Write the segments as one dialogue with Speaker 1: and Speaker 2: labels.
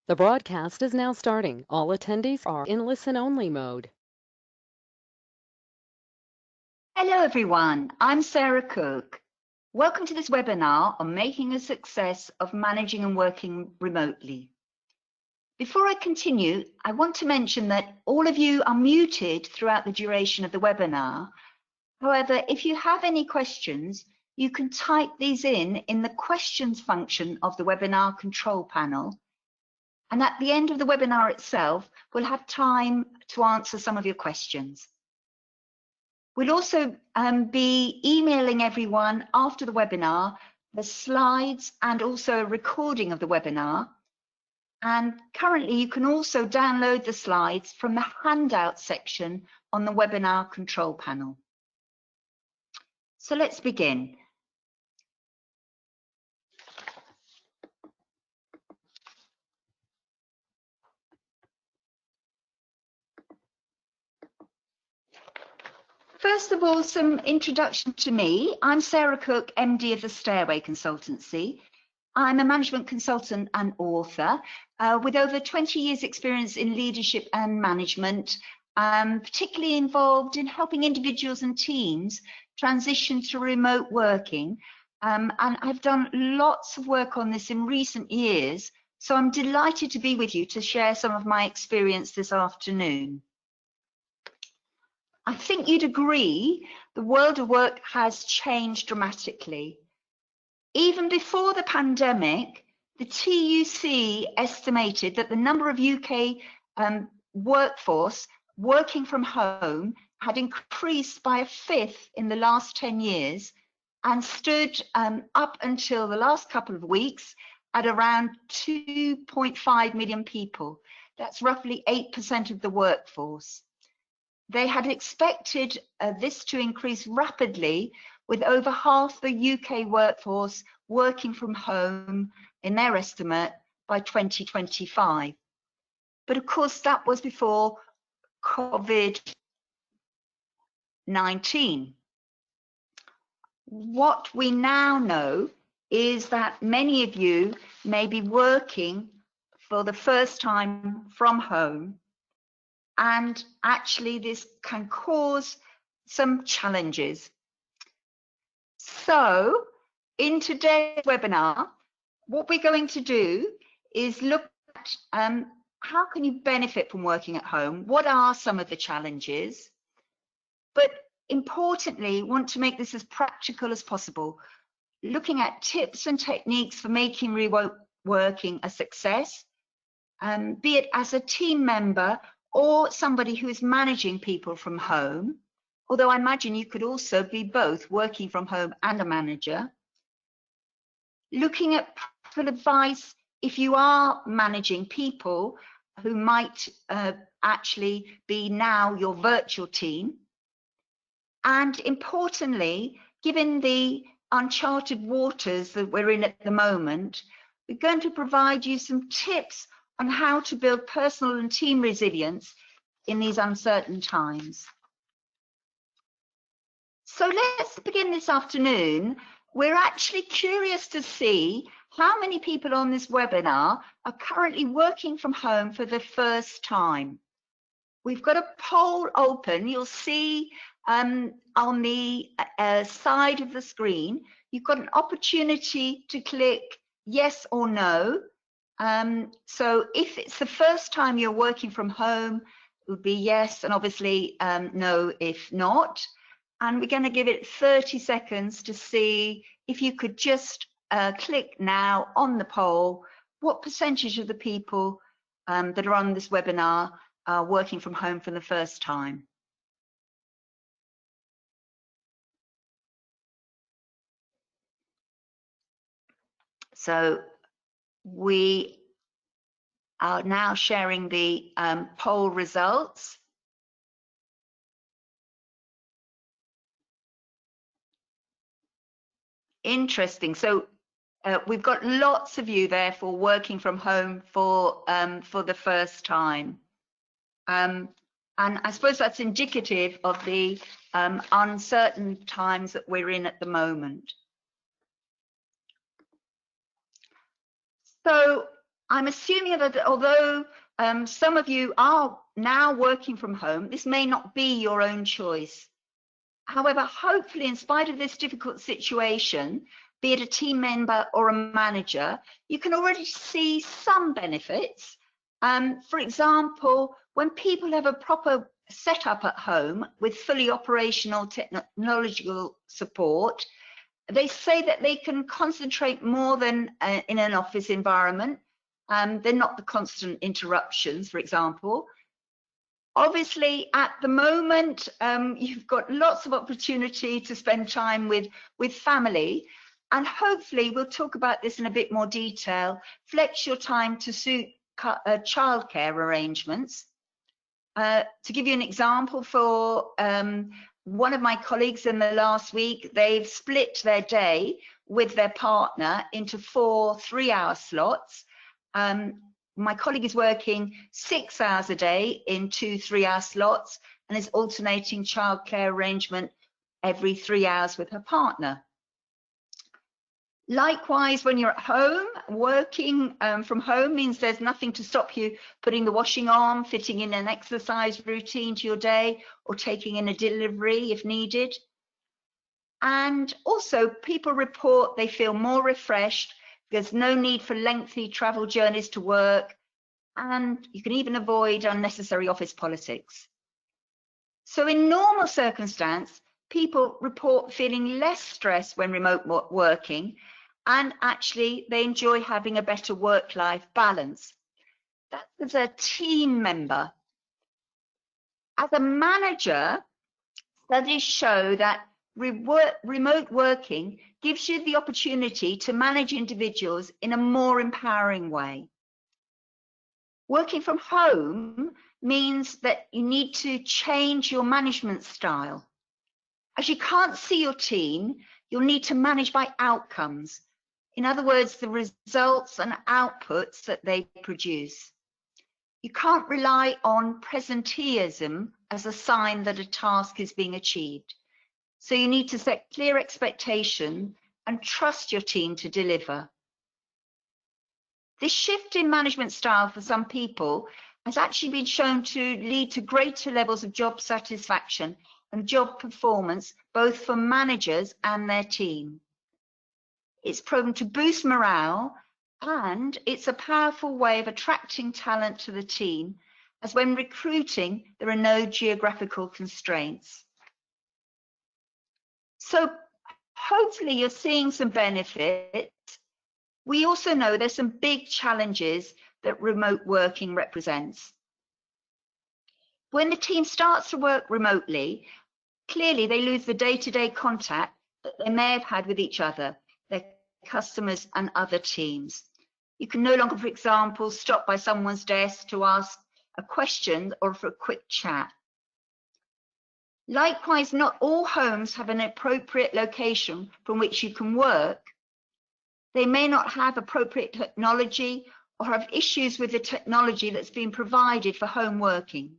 Speaker 1: The broadcast is now starting. All attendees are in listen-only mode.
Speaker 2: Hello everyone, I'm Sarah Cook. Welcome to this webinar on making a success of managing and working remotely. Before I continue, I want to mention that all of you are muted throughout the duration of the webinar. However, if you have any questions, you can type these in the questions function of the webinar control panel. And at the end of the webinar itself, we'll have time to answer some of your questions. We'll also be emailing everyone after the webinar the slides and also a recording of the webinar. And currently you can also download the slides from the handout section on the webinar control panel. So let's begin. First of all, some introduction to me. I'm Sarah Cook, MD of the Stairway Consultancy. I'm a management consultant and author with over 20 years experience in leadership and management, particularly involved in helping individuals and teams transition to remote working. And I've done lots of work on this in recent years, so I'm delighted to be with you to share some of my experience this afternoon. I think you'd agree the world of work has changed dramatically. Even before the pandemic, the TUC estimated that the number of UK workforce working from home had increased by a fifth in the last 10 years and stood up until the last couple of weeks at around 2.5 million people. That's roughly 8% of the workforce. They had expected this to increase rapidly, with over half the UK workforce working from home, in their estimate, by 2025. But of course, that was before COVID-19. What we now know is that many of you may be working for the first time from home, and actually this can cause some challenges. So in today's webinar, what we're going to do is look at how can you benefit from working at home? What are some of the challenges? But importantly, want to make this as practical as possible, looking at tips and techniques for making remote working a success, be it as a team member or somebody who is managing people from home, although I imagine you could also be both, working from home and a manager. Looking at practical advice if you are managing people who might actually be now your virtual team. And importantly, given the uncharted waters that we're in at the moment, we're going to provide you some tips on how to build personal and team resilience in these uncertain times. So let's begin this afternoon. We're actually curious to see how many people on this webinar are currently working from home for the first time. We've got a poll open. You'll see on the side of the screen, you've got an opportunity to click yes or no. So if it's the first time you're working from home, it would be yes, and obviously no if not. And we're going to give it 30 seconds to see if you could just click now on the poll, what percentage of the people that are on this webinar are working from home for the first time. So we are now sharing the poll results. Interesting. So we've got lots of you therefore working from home for the first time. And I suppose that's indicative of the uncertain times that we're in at the moment. So I'm assuming that although some of you are now working from home, this may not be your own choice. However, hopefully, in spite of this difficult situation, be it a team member or a manager, you can already see some benefits. For example, when people have a proper setup at home with fully operational technological support, they say that they can concentrate more than in an office environment. They're not the constant interruptions, for example. Obviously, at the moment, you've got lots of opportunity to spend time with family, and hopefully we'll talk about this in a bit more detail. Flex your time to suit childcare arrangements. To give you an example, for one of my colleagues in the last week, they've split their day with their partner into 4 3-hour slots. My colleague is working 6 hours a day in 2 3-hour slots and is alternating childcare arrangement every 3 hours with her partner. Likewise, when you're at home, working from home means there's nothing to stop you putting the washing on, fitting in an exercise routine to your day, or taking in a delivery if needed. And also, people report they feel more refreshed. There's no need for lengthy travel journeys to work, and you can even avoid unnecessary office politics. So in normal circumstance, people report feeling less stress when remote working, and actually they enjoy having a better work-life balance. That's as a team member. As a manager, studies show that remote working gives you the opportunity to manage individuals in a more empowering way. Working from home means that you need to change your management style. As you can't see your team, you'll need to manage by outcomes. In other words, the results and outputs that they produce. You can't rely on presenteeism as a sign that a task is being achieved. So you need to set clear expectation and trust your team to deliver. This shift in management style for some people has actually been shown to lead to greater levels of job satisfaction and job performance, both for managers and their team. It's proven to boost morale, and it's a powerful way of attracting talent to the team, as when recruiting, there are no geographical constraints. So hopefully you're seeing some benefits. We also know there's some big challenges that remote working represents. When the team starts to work remotely, clearly they lose the day-to-day contact that they may have had with each other, their customers and other teams. You can no longer, for example, stop by someone's desk to ask a question or for a quick chat. Likewise, not all homes have an appropriate location from which you can work. They may not have appropriate technology or have issues with the technology that's been provided for home working.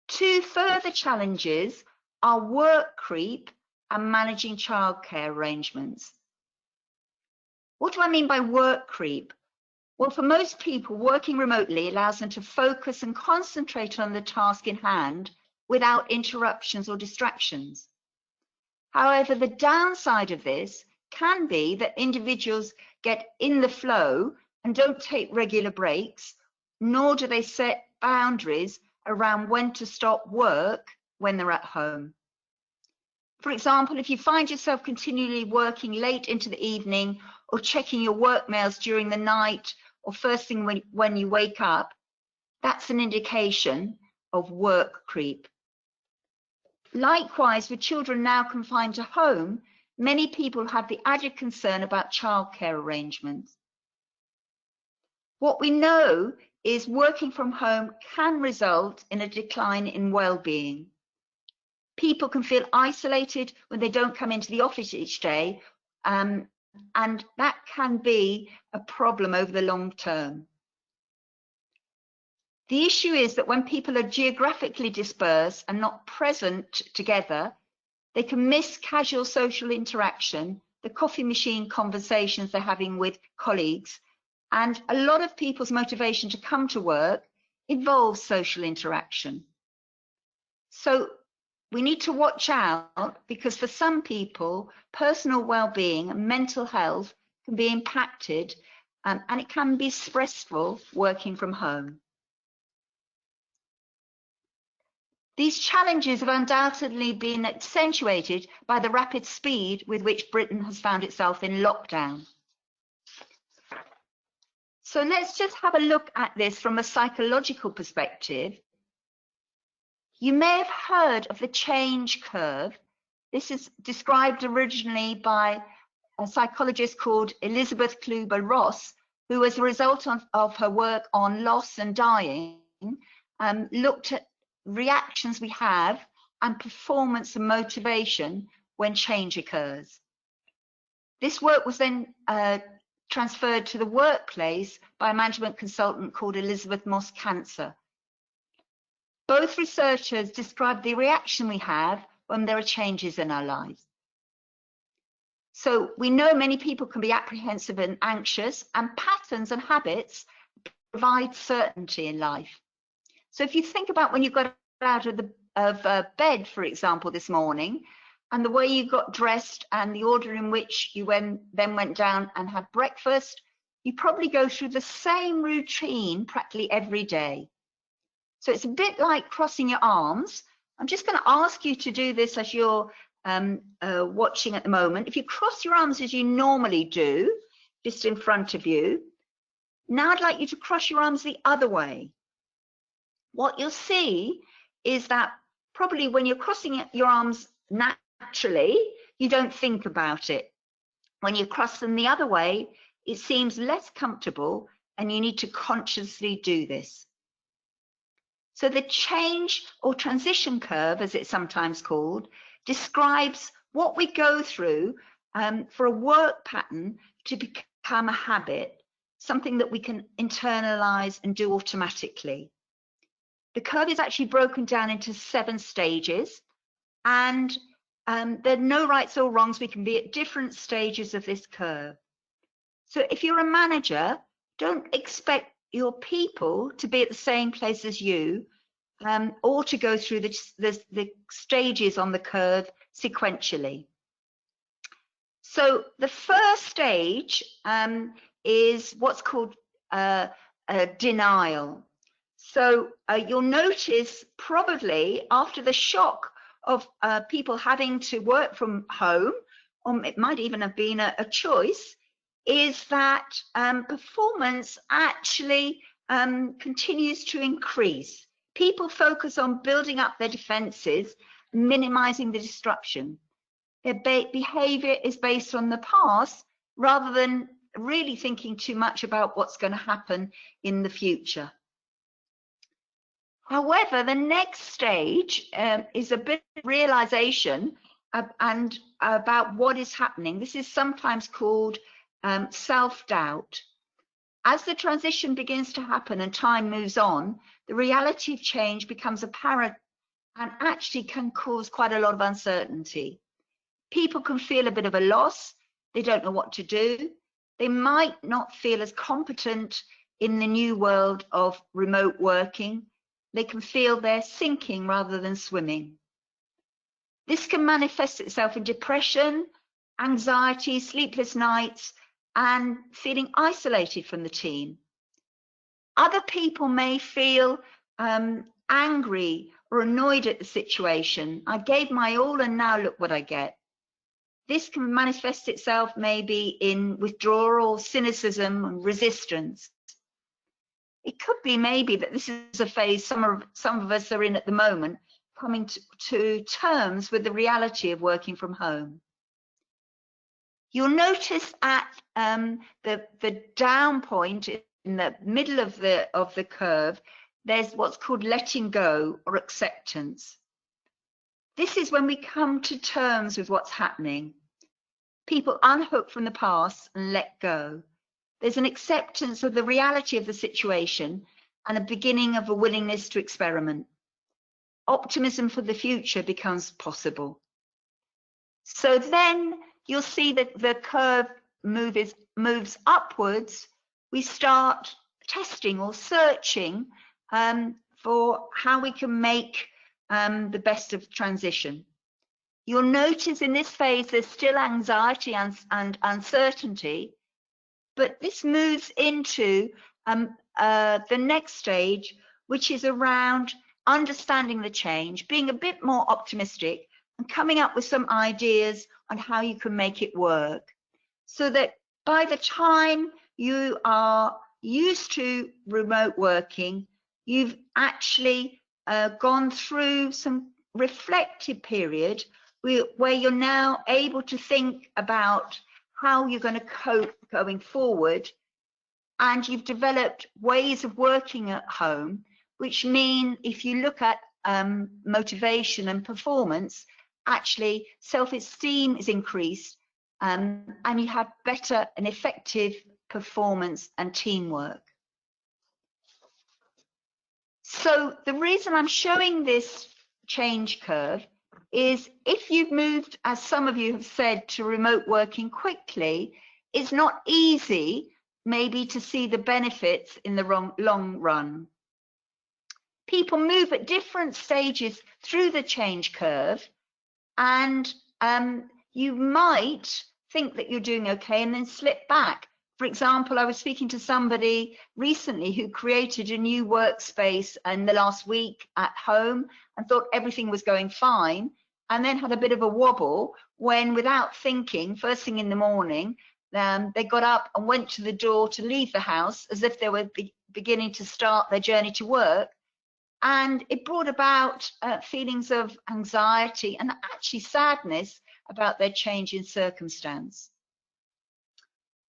Speaker 2: Two further challenges are work creep and managing childcare arrangements. What do I mean by work creep? Well, for most people, working remotely allows them to focus and concentrate on the task in hand without interruptions or distractions. However, the downside of this can be that individuals get in the flow and don't take regular breaks, nor do they set boundaries around when to stop work when they're at home. For example, if you find yourself continually working late into the evening or checking your work mails during the night or first thing when you wake up, that's an indication of work creep. Likewise, with children now confined to home, many people have the added concern about childcare arrangements. What we know is working from home can result in a decline in well-being. People can feel isolated when they don't come into the office each day, and that can be a problem over the long term. The issue is that when people are geographically dispersed and not present together, they can miss casual social interaction, the coffee machine conversations they're having with colleagues, And a lot of people's motivation to come to work involves social interaction. So we need to watch out, because for some people, personal well-being and mental health can be impacted, and it can be stressful working from home. These challenges have undoubtedly been accentuated by the rapid speed with which Britain has found itself in lockdown. So let's just have a look at this from a psychological perspective. You may have heard of the change curve. This is described originally by a psychologist called Elizabeth Kluber-Ross, who, as a result of her work on loss and dying, looked at reactions we have and performance and motivation when change occurs. This work was then transferred to the workplace by a management consultant called Elizabeth Moss-Cancer. Both researchers describe the reaction we have when there are changes in our lives. So we know many people can be apprehensive and anxious, and patterns and habits provide certainty in life. So if you think about when you got out of bed, for example, this morning, and the way you got dressed and the order in which you then went down and had breakfast, you probably go through the same routine practically every day. So it's a bit like crossing your arms. I'm just going to ask you to do this as you're watching at the moment. If you cross your arms as you normally do, just in front of you, now I'd like you to cross your arms the other way. What you'll see is that probably when you're crossing your arms naturally, you don't think about it. When you cross them the other way, it seems less comfortable, and you need to consciously do this. So the change or transition curve, as it's sometimes called, describes what we go through for a work pattern to become a habit, something that we can internalize and do automatically. The curve is actually broken down into 7 stages, and there are no rights or wrongs. We can be at different stages of this curve. So if you're a manager, don't expect your people to be at the same place as you, or to go through the stages on the curve sequentially. So the first stage is what's called denial. So you'll notice probably after the shock of people having to work from home, or it might even have been a choice, is that performance actually continues to increase. People focus on building up their defenses, minimizing the disruption. Their behavior is based on the past rather than really thinking too much about what's going to happen in the future. However, the next stage is a bit of realization and about what is happening. This is sometimes called self-doubt. As the transition begins to happen and time moves on, the reality of change becomes apparent and actually can cause quite a lot of uncertainty. People can feel a bit of a loss. They don't know what to do. They might not feel as competent in the new world of remote working. They can feel they're sinking rather than swimming. This can manifest itself in depression, anxiety, sleepless nights, and feeling isolated from the team. Other people may feel angry or annoyed at the situation. I gave my all and now look what I get. This can manifest itself maybe in withdrawal, cynicism, and resistance. It could be maybe that this is a phase some of us are in at the moment, coming to terms with the reality of working from home. You'll notice at the down point in the middle of the curve, there's what's called letting go or acceptance. This is when we come to terms with what's happening. People unhook from the past and let go. There's an acceptance of the reality of the situation and a beginning of a willingness to experiment. Optimism for the future becomes possible. So then you'll see that the curve moves upwards. we start testing or searching for how we can make the best of transition. You'll notice in this phase there's still anxiety and uncertainty, but this moves into the next stage, which is around understanding the change, being a bit more optimistic, and coming up with some ideas on how you can make it work, so that by the time you are used to remote working, you've actually gone through some reflective period where you're now able to think about how you're going to cope going forward, and you've developed ways of working at home, which mean if you look at motivation and performance, actually self-esteem is increased, and you have better and effective performance and teamwork. So the reason I'm showing this change curve is if you've moved, as some of you have said, to remote working quickly, it's not easy maybe to see the benefits in the long run. People move at different stages through the change curve, and you might think that you're doing okay and then slip back. For example, I was speaking to somebody recently who created a new workspace in the last week at home and thought everything was going fine, and then had a bit of a wobble when, without thinking, first thing in the morning, they got up and went to the door to leave the house as if they were beginning to start their journey to work. And it brought about feelings of anxiety and actually sadness about their change in circumstance.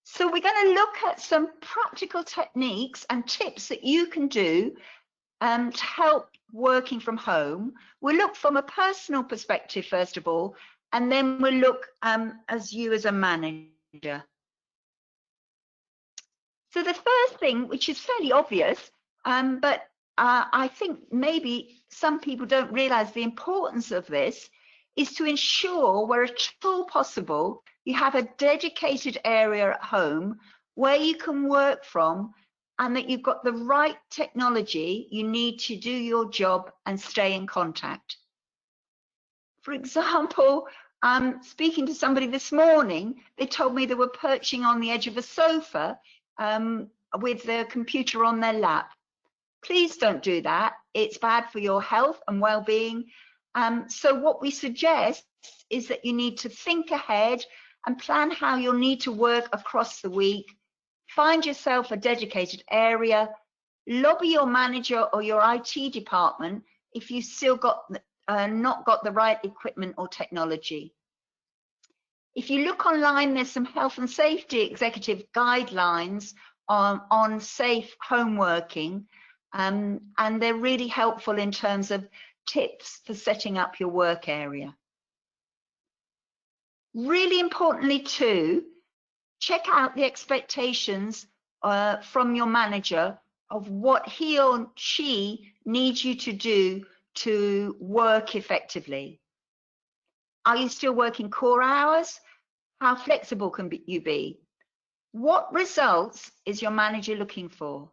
Speaker 2: So we're going to look at some practical techniques and tips that you can do to help working from home. We'll look from a personal perspective, first of all, and then we'll look as you as a manager. So the first thing, which is fairly obvious, but I think maybe some people don't realize the importance of this, is to ensure where at all possible you have a dedicated area at home where you can work from, and that you've got the right technology you need to do your job and stay in contact. For example, speaking to somebody this morning, they told me they were perching on the edge of a sofa with their computer on their lap. Please don't do that. It's bad for your health and well-being. So what we suggest is that you need to think ahead and plan how you'll need to work across the week. Find yourself a dedicated area. Lobby your manager or your IT department if you've still not got the right equipment or technology. If you look online, there's some health and safety executive guidelines on safe home working, and they're really helpful in terms of tips for setting up your work area. Really importantly too, check out the expectations from your manager of what he or she needs you to do to work effectively. Are you still working core hours? How flexible can you be? What results is your manager looking for?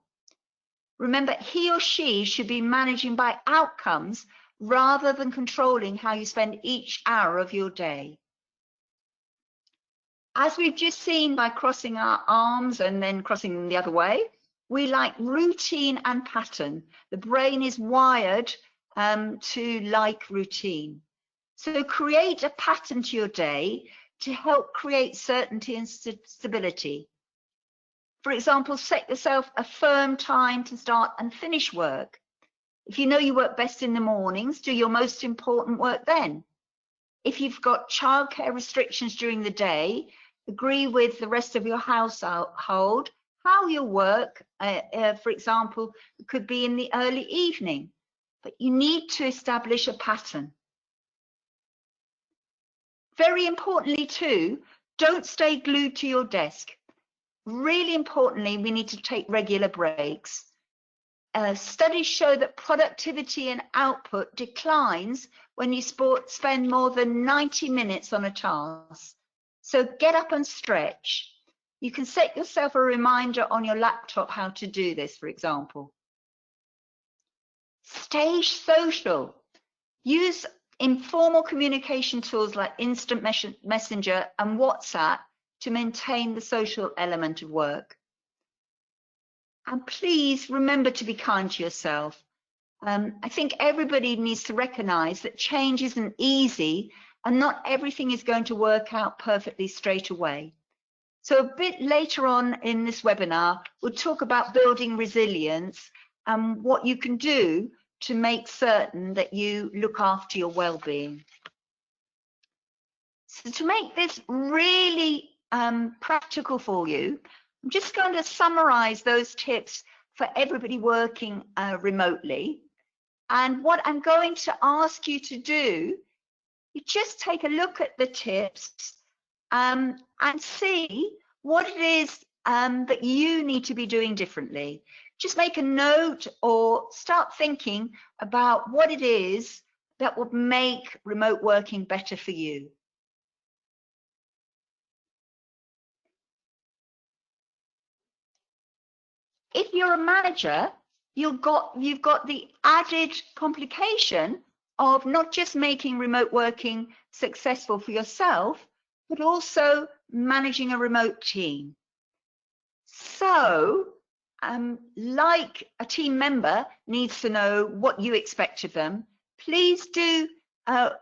Speaker 2: Remember, he or she should be managing by outcomes rather than controlling how you spend each hour of your day. As we've just seen by crossing our arms and then crossing them the other way, we like routine and pattern. The brain is wired to like routine. So create a pattern to your day to help create certainty and stability. For example, set yourself a firm time to start and finish work. If you know you work best in the mornings, do your most important work then. If you've got childcare restrictions during the day, agree with the rest of your household how you'll work. For example, it could be in the early evening, but you need to establish a pattern. Very importantly too, don't stay glued to your desk. Really importantly, we need to take regular breaks. Studies show that productivity and output declines when you spend more than 90 minutes on a task. So get up and stretch. You can set yourself a reminder on your laptop how to do this, for example. Stay social. Use informal communication tools like instant messenger and WhatsApp to maintain the social element of work. And please remember to be kind to yourself. I think everybody needs to recognize that change isn't easy and not everything is going to work out perfectly straight away. So a bit later on in this webinar, we'll talk about building resilience and what you can do to make certain that you look after your well-being. So to make this really practical for you, I'm just going to summarize those tips for everybody working remotely. And what I'm going to ask you to do, you just take a look at the tips and see what it is that you need to be doing differently. Just make a note or start thinking about what it is that would make remote working better for you. If you're a manager, you've got the added complication of not just making remote working successful for yourself, but also managing a remote team. So, like a team member needs to know what you expect of them, please do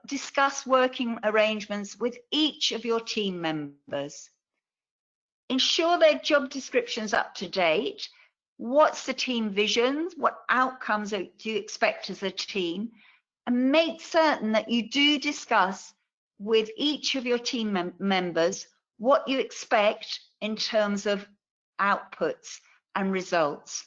Speaker 2: discuss working arrangements with each of your team members. Ensure their job descriptions up to date. What's the team visions? What outcomes do you expect as a team? And make certain that you do discuss with each of your team members what you expect in terms of outputs and results.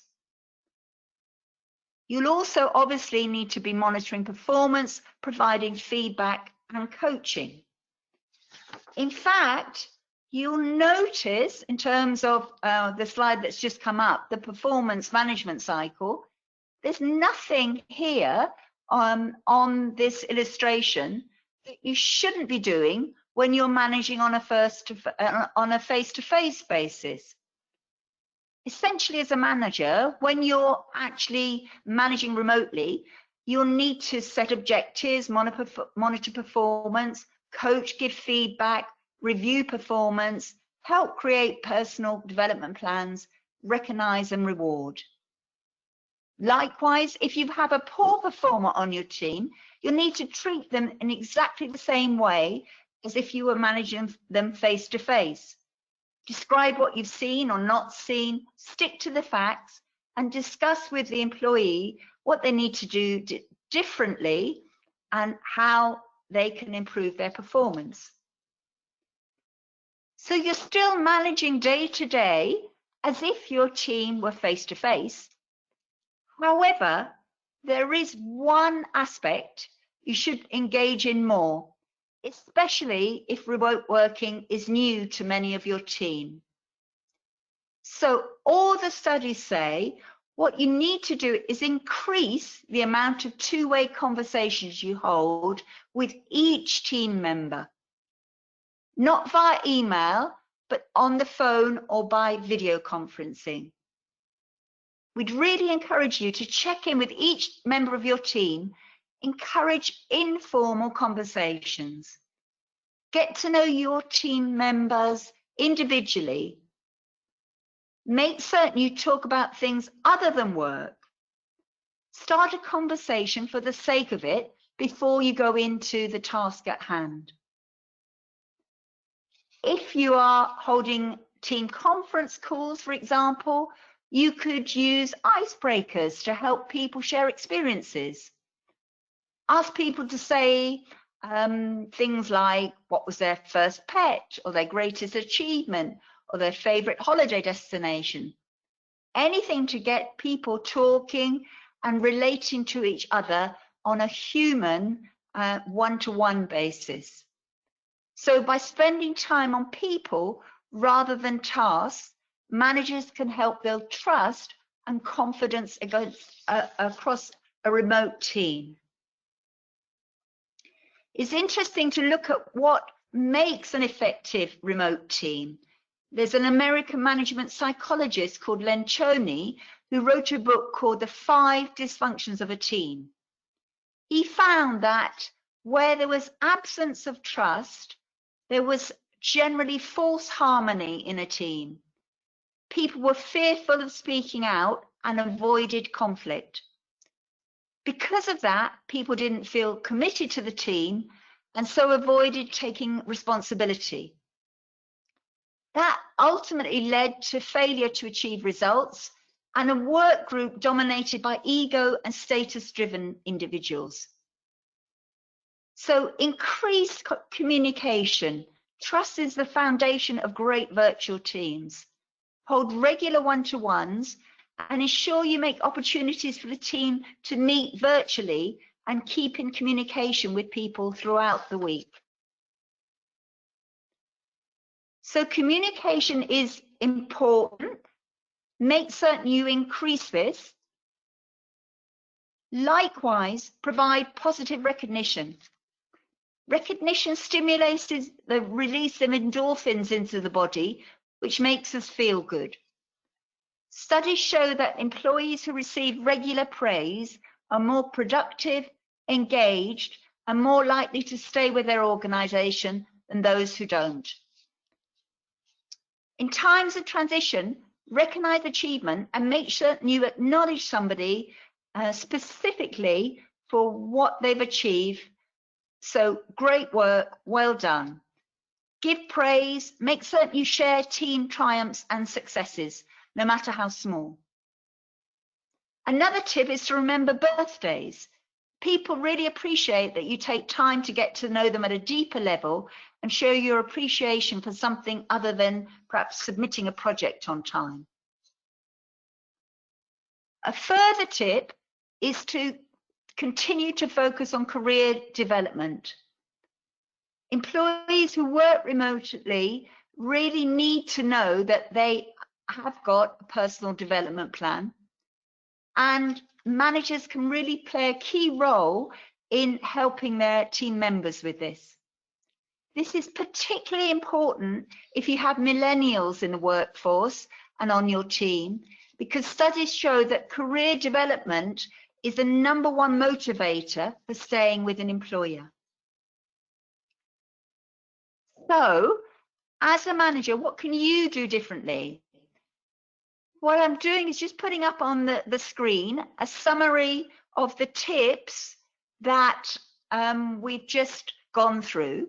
Speaker 2: You'll also obviously need to be monitoring performance, providing feedback and coaching. In fact, you'll notice in terms of the slide that's just come up, the performance management cycle, there's nothing here on this illustration that you shouldn't be doing when you're managing on a face-to-face basis. Essentially, as a manager, when you're actually managing remotely, you'll need to set objectives, monitor performance, coach, give feedback, review performance, help create personal development plans, recognize and reward. Likewise, if you have a poor performer on your team, you'll need to treat them in exactly the same way as if you were managing them face to face. Describe what you've seen or not seen, stick to the facts, and discuss with the employee what they need to do differently and how they can improve their performance. So you're still managing day to day as if your team were face to face. However, there is one aspect you should engage in more, especially if remote working is new to many of your team. So all the studies say what you need to do is increase the amount of two-way conversations you hold with each team member. Not via email, but on the phone or by video conferencing. We'd really encourage you to check in with each member of your team, encourage informal conversations. Get to know your team members individually. Make certain you talk about things other than work. Start a conversation for the sake of it before you go into the task at hand. If you are holding team conference calls, for example, you could use icebreakers to help people share experiences. Ask people to say things like what was their first pet or their greatest achievement or their favorite holiday destination. Anything to get people talking and relating to each other on a human one-to-one basis. So by spending time on people rather than tasks, managers can help build trust and confidence across a remote team. It's interesting to look at what makes an effective remote team. There's an American management psychologist called Lencioni who wrote a book called The 5 Dysfunctions of a Team. He found that where there was absence of trust, there was generally false harmony in a team. People were fearful of speaking out and avoided conflict. Because of that, people didn't feel committed to the team and so avoided taking responsibility. That ultimately led to failure to achieve results and a work group dominated by ego and status-driven individuals. So increased communication. Trust is the foundation of great virtual teams. Hold regular one-to-ones and ensure you make opportunities for the team to meet virtually and keep in communication with people throughout the week. So communication is important. Make certain you increase this. Likewise, provide positive recognition. Recognition stimulates the release of endorphins into the body, which makes us feel good. Studies show that employees who receive regular praise are more productive, engaged, and more likely to stay with their organization than those who don't. In times of transition, recognize achievement and make sure you acknowledge somebody specifically for what they've achieved. So great work, well done. Give praise, make certain you share team triumphs and successes, no matter how small. Another tip is to remember birthdays. People really appreciate that you take time to get to know them at a deeper level and show your appreciation for something other than perhaps submitting a project on time. A further tip is to continue to focus on career development. Employees who work remotely really need to know that they have got a personal development plan, and managers can really play a key role in helping their team members with this. This is particularly important if you have millennials in the workforce and on your team, because studies show that career development is the #1 motivator for staying with an employer. So, as a manager, what can you do differently? What I'm doing is just putting up on the screen a summary of the tips that we've just gone through.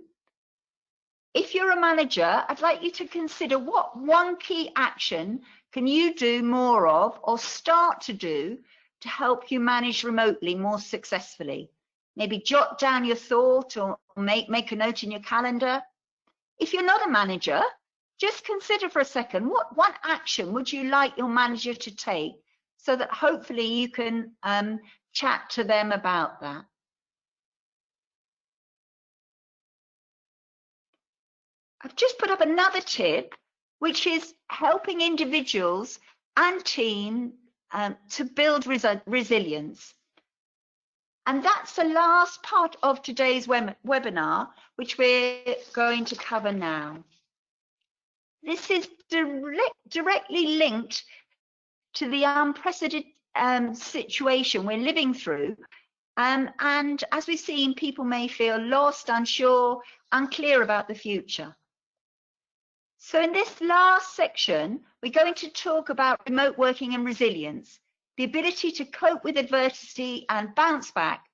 Speaker 2: If you're a manager, I'd like you to consider what one key action can you do more of or start to do to help you manage remotely more successfully. Maybe jot down your thought or make a note in your calendar. If you're not a manager, just consider for a second, what one action would you like your manager to take so that hopefully you can chat to them about that. I've just put up another tip, which is helping individuals and teams to build resilience. And that's the last part of today's webinar, which we're going to cover now. This is directly linked to the unprecedented situation we're living through. And as we've seen, people may feel lost, unsure, unclear about the future. So in this last section, we're going to talk about remote working and resilience, the ability to cope with adversity and bounce back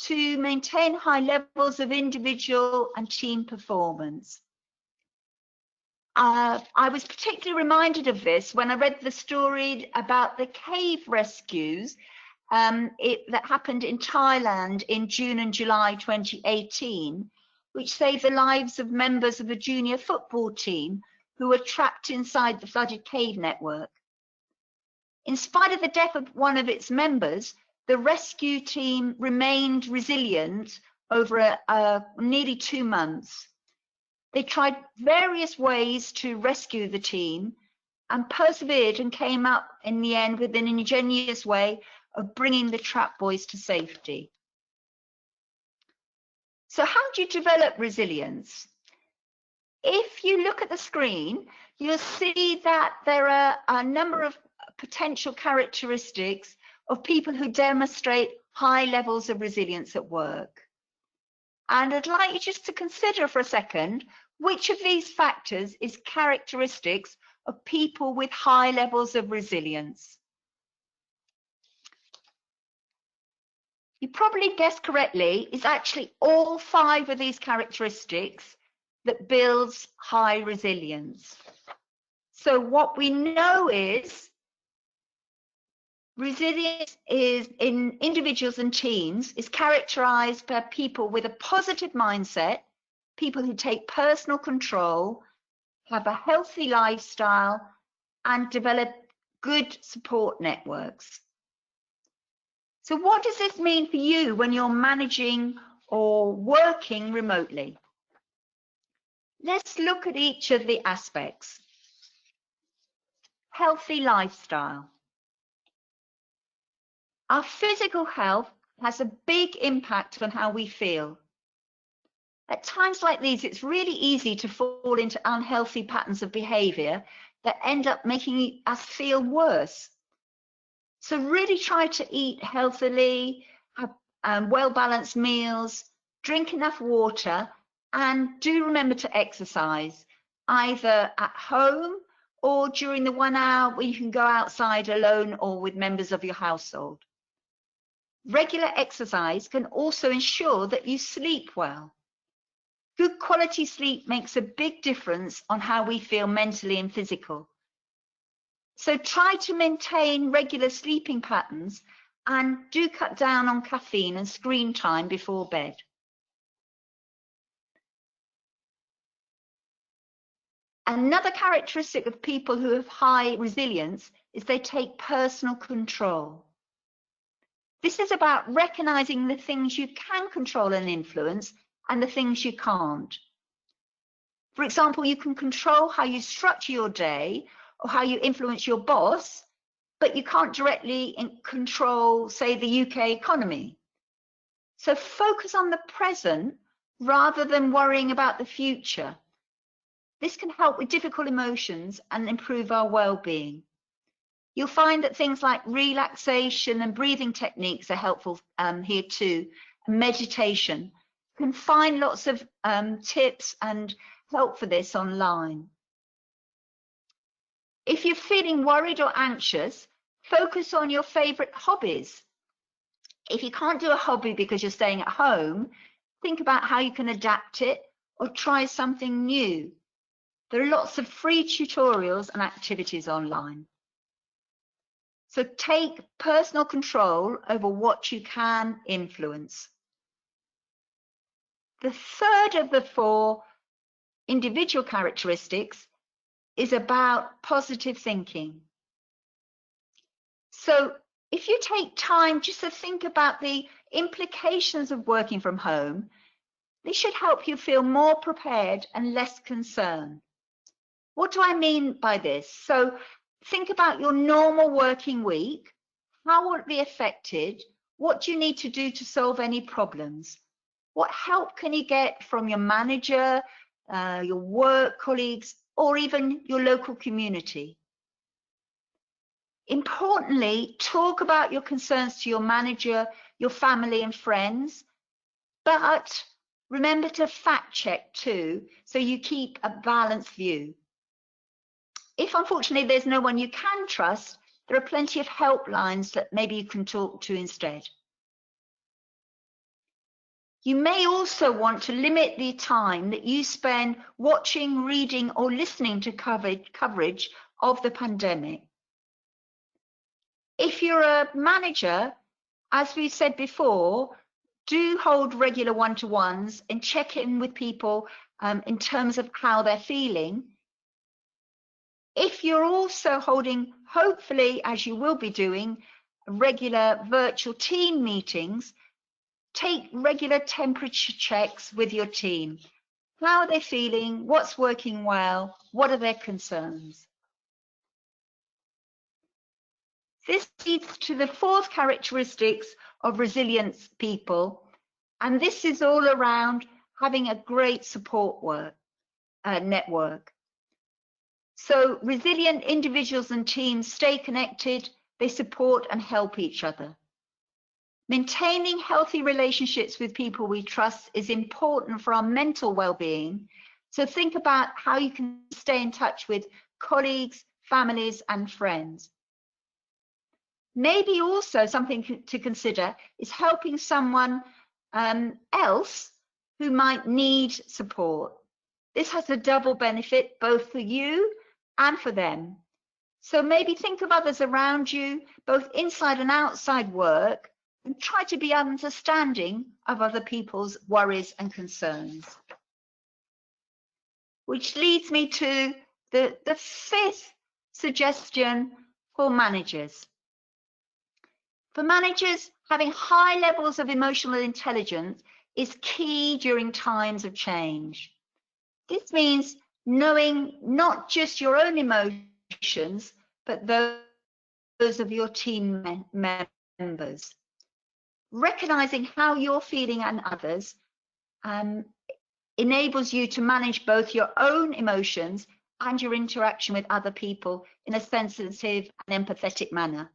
Speaker 2: to maintain high levels of individual and team performance. I was particularly reminded of this when I read the story about the cave rescues that happened in Thailand in June and July 2018, which saved the lives of members of a junior football team who were trapped inside the flooded cave network. In spite of the death of one of its members, the rescue team remained resilient over nearly 2 months. They tried various ways to rescue the team and persevered and came up in the end with an ingenious way of bringing the trapped boys to safety. So how do you develop resilience? If you look at the screen, you'll see that there are a number of potential characteristics of people who demonstrate high levels of resilience at work. And I'd like you just to consider for a second, which of these factors is characteristics of people with high levels of resilience? You probably guessed correctly, it's actually all 5 of these characteristics that builds high resilience. So what we know is resilience is in individuals and teams is characterized by people with a positive mindset, people who take personal control, have a healthy lifestyle, and develop good support networks. So what does this mean for you when you're managing or working remotely? Let's look at each of the aspects. Healthy lifestyle. Our physical health has a big impact on how we feel. At times like these, it's really easy to fall into unhealthy patterns of behavior that end up making us feel worse. So really try to eat healthily, have well-balanced meals, drink enough water, and do remember to exercise, either at home or during the 1 hour where you can go outside alone or with members of your household. Regular exercise can also ensure that you sleep well. Good quality sleep makes a big difference on how we feel mentally and physically. So try to maintain regular sleeping patterns and do cut down on caffeine and screen time before bed. Another characteristic of people who have high resilience is they take personal control. This is about recognizing the things you can control and influence and the things you can't. For example, you can control how you structure your day or how you influence your boss, but you can't directly control, say, the UK economy. So focus on the present rather than worrying about the future. This can help with difficult emotions and improve our well-being. You'll find that things like relaxation and breathing techniques are helpful here too, and meditation. You can find lots of tips and help for this online. If you're feeling worried or anxious, focus on your favorite hobbies. If you can't do a hobby because you're staying at home, think about how you can adapt it or try something new. There are lots of free tutorials and activities online. So take personal control over what you can influence. The third of the 4 individual characteristics is about positive thinking. So if you take time just to think about the implications of working from home, this should help you feel more prepared and less concerned. What do I mean by this? So think about your normal working week. How will it be affected? What do you need to do to solve any problems? What help can you get from your manager, your work colleagues, or even your local community? Importantly, talk about your concerns to your manager, your family and friends, but remember to fact check too, so you keep a balanced view. If unfortunately there's no one you can trust, there are plenty of helplines that maybe you can talk to instead. You may also want to limit the time that you spend watching, reading, or listening to coverage of the pandemic. If you're a manager, as we said before, do hold regular one-to-ones and check in with people in terms of how they're feeling. If you're also holding, hopefully, as you will be doing, regular virtual team meetings, take regular temperature checks with your team. How are they feeling? What's working well? What are their concerns? This leads to the 4th characteristics of resilience people, and this is all around having a great support network. So resilient individuals and teams stay connected, they support and help each other. Maintaining healthy relationships with people we trust is important for our mental well-being. So think about how you can stay in touch with colleagues, families, and friends. Maybe also something to consider is helping someone else who might need support. This has a double benefit, both for you and for them. So maybe think of others around you, both inside and outside work, and try to be understanding of other people's worries and concerns. Which leads me to the fifth suggestion for managers. For managers, having high levels of emotional intelligence is key during times of change. This means knowing not just your own emotions, but those of your team members. Recognizing how you're feeling and others enables you to manage both your own emotions and your interaction with other people in a sensitive and empathetic manner.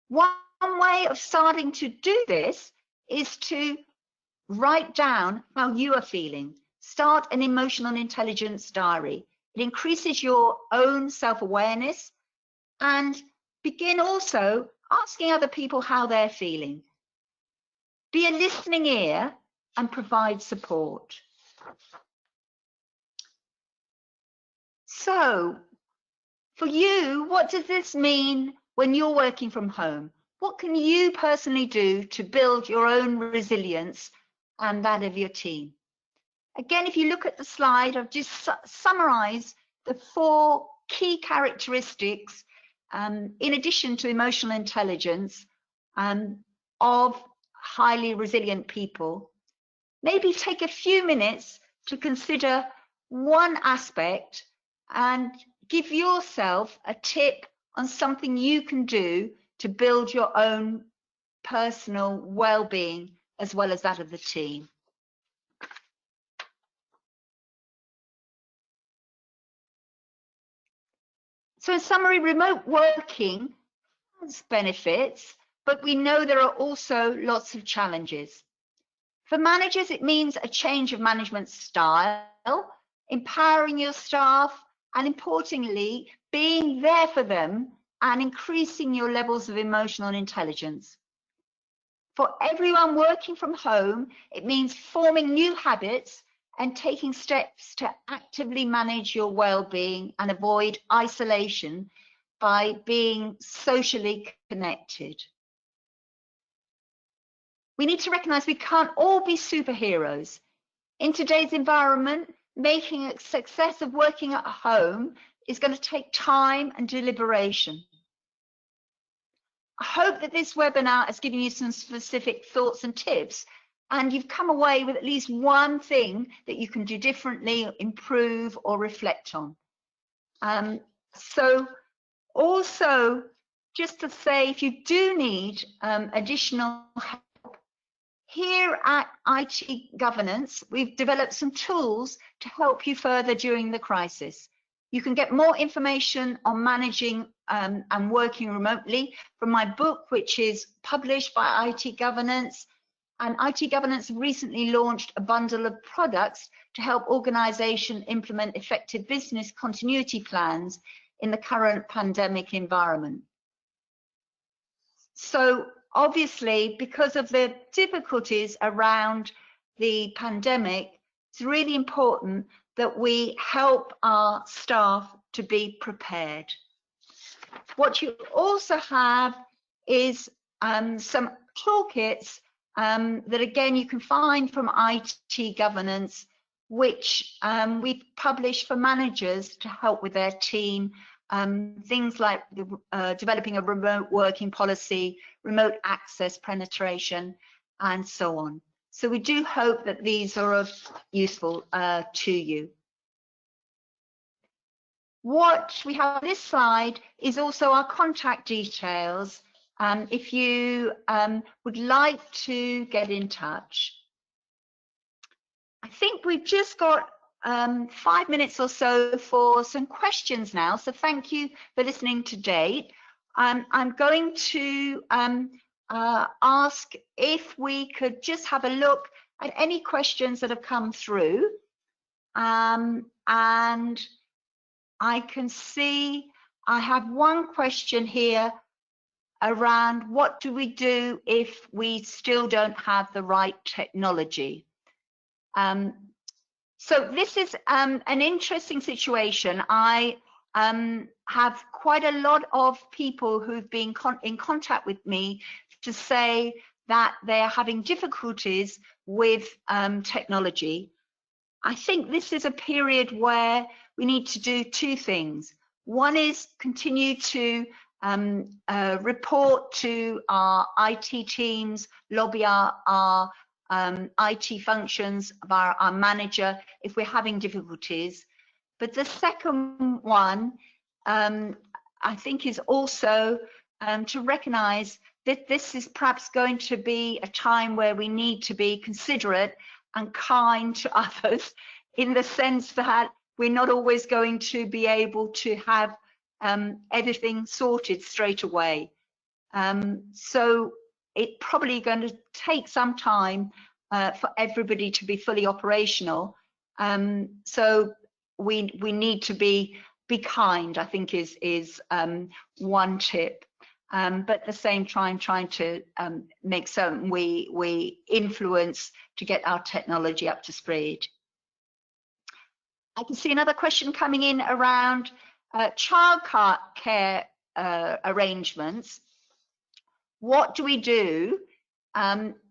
Speaker 2: One way of starting to do this is to write down how you are feeling. Start an emotional intelligence diary. It increases your own self-awareness, and begin also asking other people how they're feeling. Be a listening ear and provide support. So, for you, what does this mean when you're working from home? What can you personally do to build your own resilience and that of your team? Again, if you look at the slide, I've just summarized the 4 key characteristics, in addition to emotional intelligence, of highly resilient people. Maybe take a few minutes to consider one aspect and give yourself a tip on something you can do to build your own personal well-being as well as that of the team. So in summary, remote working has benefits, but we know there are also lots of challenges. For managers, it means a change of management style, empowering your staff, and importantly, being there for them and increasing your levels of emotional intelligence. For everyone working from home, it means forming new habits and taking steps to actively manage your well-being and avoid isolation by being socially connected. We need to recognize we can't all be superheroes. In today's environment, making a success of working at home is going to take time and deliberation. I hope that this webinar has given you some specific thoughts and tips, and you've come away with at least one thing that you can do differently, improve, or reflect on. So also, just to say, if you do need additional help, here at IT Governance, we've developed some tools to help you further during the crisis. You can get more information on managing and working remotely from my book, which is published by IT Governance. And IT Governance recently launched a bundle of products to help organizations implement effective business continuity plans in the current pandemic environment. So obviously, because of the difficulties around the pandemic, it's really important that we help our staff to be prepared. What you also have is some toolkits that again you can find from IT Governance, which we've published for managers to help with their team. Things like developing a remote working policy, remote access penetration, and so on. So we do hope that these are useful to you. What we have on this slide is also our contact details. If you would like to get in touch. I think we've just got 5 minutes or so for some questions now. So thank you for listening to date. I'm going to ask if we could just have a look at any questions that have come through. And I can see I have one question here around what do we do if we still don't have the right technology. So this is an interesting situation. I have quite a lot of people who've been in contact with me to say that they're having difficulties with technology. I think this is a period where we need to do two things. One is continue to report to our IT teams, lobby our IT functions via our manager if we're having difficulties. But the second one, I think, is also to recognize that this is perhaps going to be a time where we need to be considerate and kind to others, in the sense that we're not always going to be able to have everything sorted straight away. So it's probably going to take some time for everybody to be fully operational. So we need to be kind, I think, is one tip. But at the same time, trying to make certain we influence to get our technology up to speed. I can see another question coming in around childcare arrangements. What do we do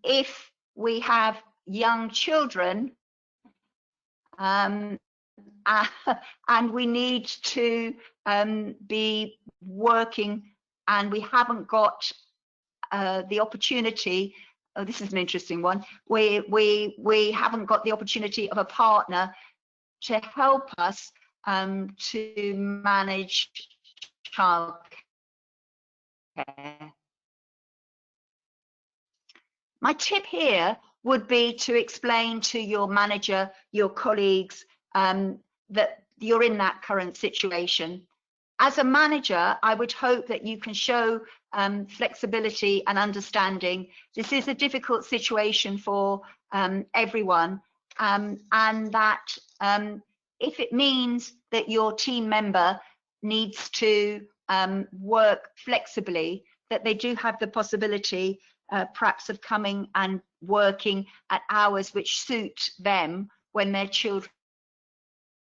Speaker 2: if we have young children and we need to be working and we haven't got the opportunity? Oh, this is an interesting one. We haven't got the opportunity of a partner to help us to manage childcare. My tip here would be to explain to your manager, your colleagues, that you're in that current situation. As a manager, I would hope that you can show flexibility and understanding. This is a difficult situation for everyone, and that if it means that your team member needs to work flexibly, that they do have the possibility perhaps of coming and working at hours which suit them when their children,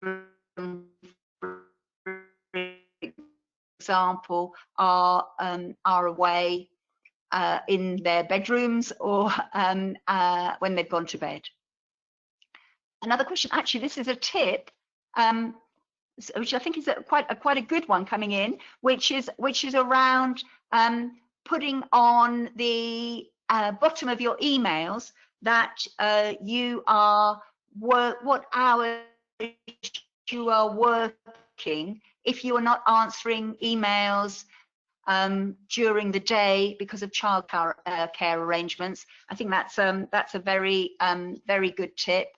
Speaker 2: for example, are away in their bedrooms or when they've gone to bed. Another question, actually, this is a tip, which I think is quite a good one coming in, which is around putting on the bottom of your emails that you are what hours you are working if you are not answering emails during the day because of childcare care arrangements. I think that's a very good tip.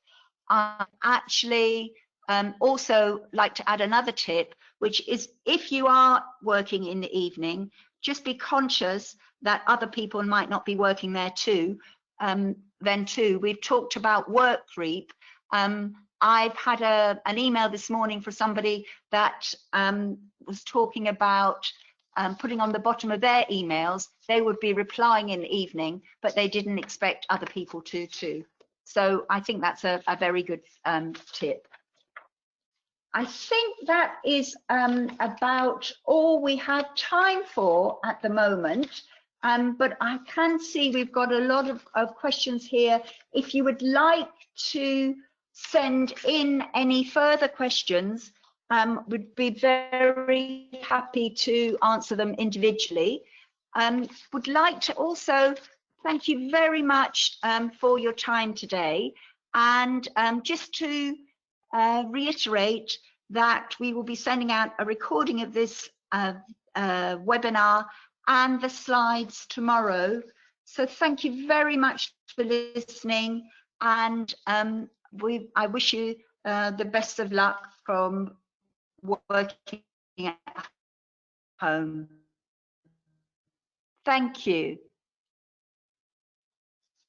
Speaker 2: Actually, also like to add another tip, which is if you are working in the evening, just be conscious that other people might not be working there too. Then too, we've talked about work creep. I've had an email this morning for somebody that was talking about putting on the bottom of their emails, they would be replying in the evening, but they didn't expect other people to too. So I think that's a very good tip. I think that is about all we have time for at the moment, but I can see we've got a lot of questions here. If you would like to send in any further questions, we'd be very happy to answer them individually. Would like to also thank you very much for your time today, and just to reiterate that we will be sending out a recording of this webinar and the slides tomorrow. So thank you very much for listening, and I wish you the best of luck from working at home. Thank you.